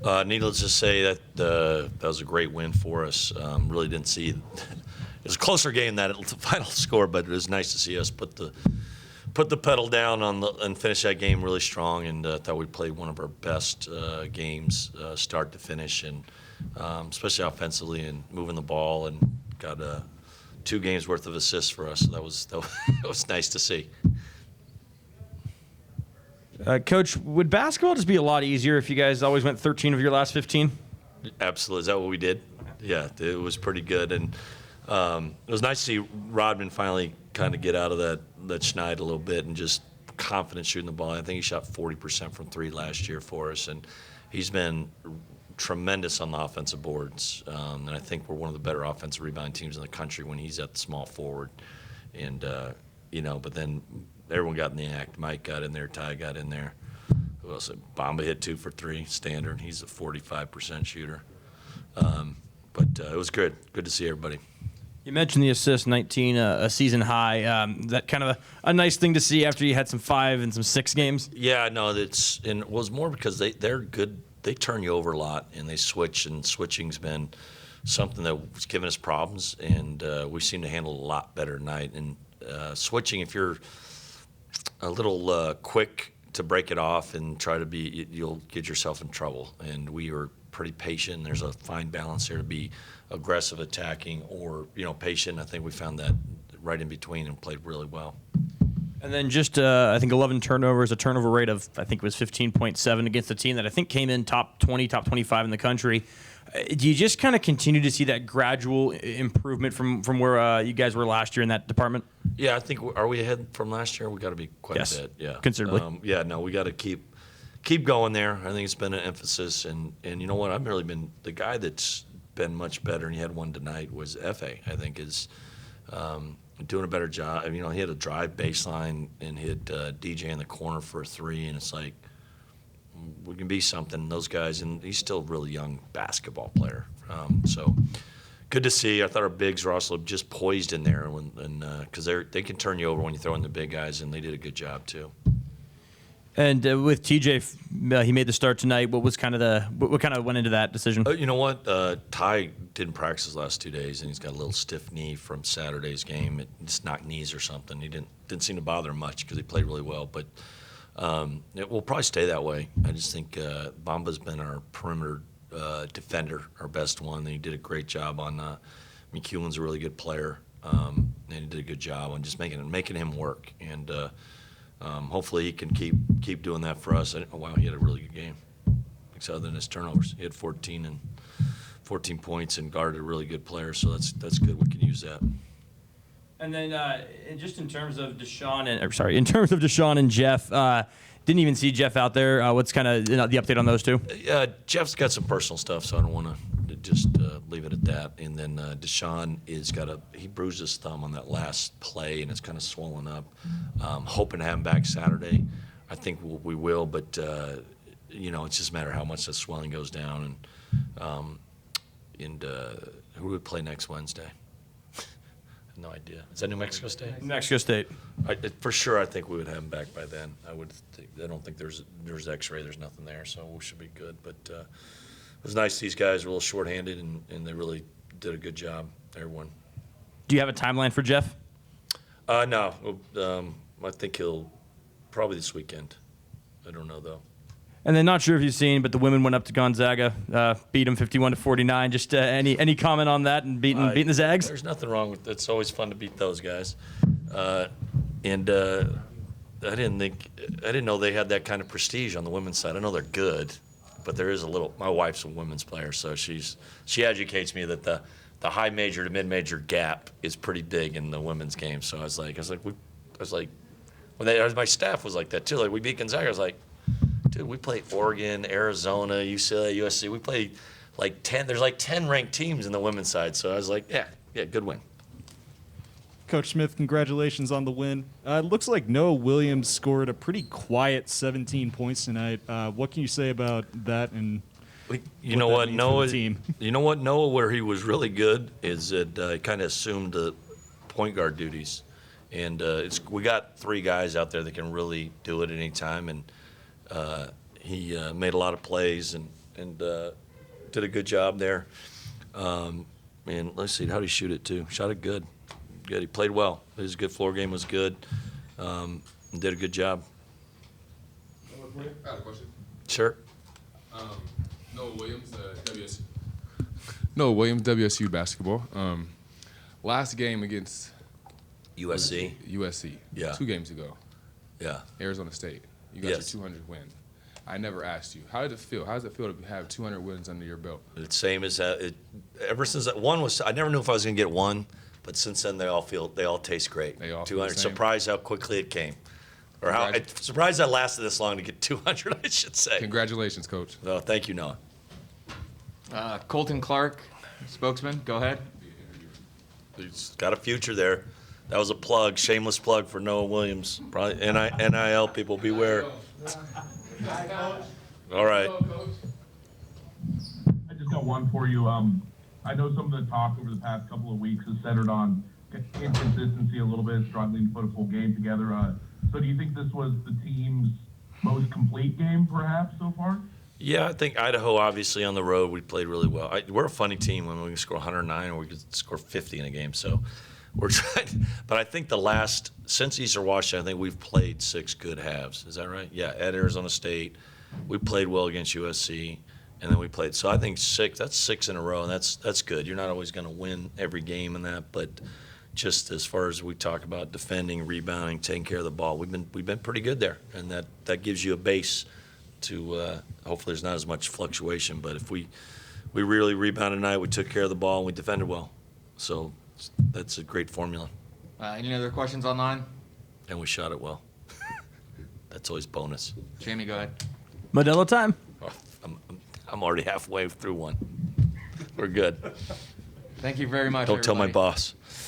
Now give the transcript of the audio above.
Needless to say that was a great win for us. Really didn't see it was a closer game than the final score, but it was nice to see us put the pedal down and finish that game really strong. And thought we played one of our best games, start to finish, and especially offensively and moving the ball, and got 2 games worth of assists for us. So that was nice to see. Coach, would basketball just be a lot easier if you guys always went 13 of your last 15? Absolutely. Is that what we did? Yeah, it was pretty good. And it was nice to see Rodman finally kind of get out of that schneid a little bit and just confident shooting the ball. I think he shot 40% from 3 last year for us, and he's been tremendous on the offensive boards. And I think we're one of the better offensive rebound teams in the country when he's at the small forward. And, but then everyone got in the act. Mike got in there. Ty got in there. Who else? Bamba hit 2 for 3. Standard. He's a 45% shooter. But it was good. Good to see everybody. You mentioned the assist, 19, a season high. That kind of a nice thing to see after you had some 5 and some 6 games. Yeah, no, it was more because they're good. They turn you over a lot, and they switch, and switching's been something that was giving us problems, and we seem to handle it a lot better tonight. And switching, if you're a little quick to break it off and try to be, you'll get yourself in trouble. And we were pretty patient. There's a fine balance here to be aggressive attacking or patient. I think we found that right in between and played really well. And then just I think 11 turnovers, a turnover rate of I think it was 15.7 against a team that I think came in top 20, top 25 in the country. Do you just kind of continue to see that gradual improvement from where you guys were last year in that department? Yeah, I think are we ahead from last year? We got to be quite a bit. Yeah, considerably. We got to keep going there. I think it's been an emphasis, and you know what? I've really been the guy that's been much better, and he had one tonight, was F.A. I think is doing a better job. He had a drive baseline and hit DJ in the corner for a 3, and it's like we can be something. Those guys, and he's still a really young basketball player. So good to see. I thought our bigs were also just poised in there, because they can turn you over when you throw in the big guys, and they did a good job too. And with TJ, he made the start tonight. What kind of went into that decision? You know what? Ty didn't practice his last 2 days, and he's got a little stiff knee from Saturday's game. It just knocked knees or something. He didn't seem to bother him much because he played really well. But it will probably stay that way. I just think Bamba's been our perimeter defender, our best one. And he did a great job on. McEwen's a really good player, and he did a good job on just making him work. And hopefully he can keep doing that for us. Wow, he had a really good game. Other than his turnovers, he had 14 points and guarded a really good player. So that's good. We can use that. And then, just in terms of Deshaun and Jeff, didn't even see Jeff out there. What's kind of the update on those two? Jeff's got some personal stuff, so I don't want to just leave it at that. And then Deshaun he bruised his thumb on that last play, and it's kind of swollen up. Hoping to have him back Saturday. I think we will, but it's just a matter of how much the swelling goes down. And who do we play next Wednesday? No idea. Is that New Mexico State? New Mexico State. For sure, I think we would have him back by then. I don't think there's X-ray. There's nothing there, so we should be good. But it was nice. These guys were a little shorthanded, and they really did a good job. Everyone. Do you have a timeline for Jeff? No. I think he'll probably this weekend. I don't know though. And then, not sure if you've seen, but the women went up to Gonzaga, beat them 51-49. Just any comment on that and beating the Zags? There's nothing wrong with it. It's always fun to beat those guys. I didn't know they had that kind of prestige on the women's side. I know they're good, but there is a little. My wife's a women's player, so she educates me that the high major to mid major gap is pretty big in the women's game. So I was like, my staff was like that too. Like we beat Gonzaga. I was like, dude, we play Oregon, Arizona, UCLA, USC. We play like 10. There's like 10 ranked teams in the women's side. So I was like, yeah, good win. Coach Smith, congratulations on the win. It looks like Noah Williams scored a pretty quiet 17 points tonight. What can you say about that? And you know what, Noah, where he was really good is that he kind of assumed the point guard duties. And we got 3 guys out there that can really do it at any time. And he made a lot of plays, and and did a good job there. And let's see, how did he shoot it too? Shot it good. Good. He played well. His good floor game was good. Did a good job. I got a question. Sure. Noah Williams, WSU basketball. Last game against USC. USC. Yeah. 2 games ago. Yeah. Arizona State. You got Yes. your 200 win. I never asked you. How did it feel? How does it feel to have 200 wins under your belt? It's same as that. Ever since that one was, I never knew if I was going to get one, but since then they all taste great. They all feel the 200. same. Surprised how quickly it came, or how surprised that lasted this long to get 200. I should say. Congratulations, Coach. No, thank you, Noah. Colton Clark, spokesman, go ahead. He's got a future there. That was a plug, shameless plug for Noah Williams. Probably NIL people beware. All right. I just got one for you. I know some of the talk over the past couple of weeks is centered on inconsistency a little bit, struggling to put a full game together. So do you think this was the team's most complete game, perhaps, so far? Yeah, I think Idaho, obviously, on the road, we played really well. We're a funny team when we can score 109 or we can score 50 in a game. So we're trying. But I think since Eastern Washington, I think we've played 6 good halves. Is that right? Yeah, at Arizona State. We played well against USC, and then we played. So I think 6, that's 6 in a row, and that's good. You're not always going to win every game in that, but just as far as we talk about defending, rebounding, taking care of the ball, we've been pretty good there, and that gives you a base to hopefully there's not as much fluctuation. But if we really rebounded tonight, we took care of the ball, and we defended well. So that's a great formula. Any other questions online? And we shot it well. That's always bonus. Jamie, go ahead. Modelo time. Oh, I'm already halfway through one. We're good. Thank you very much. Don't tell my everybody. boss.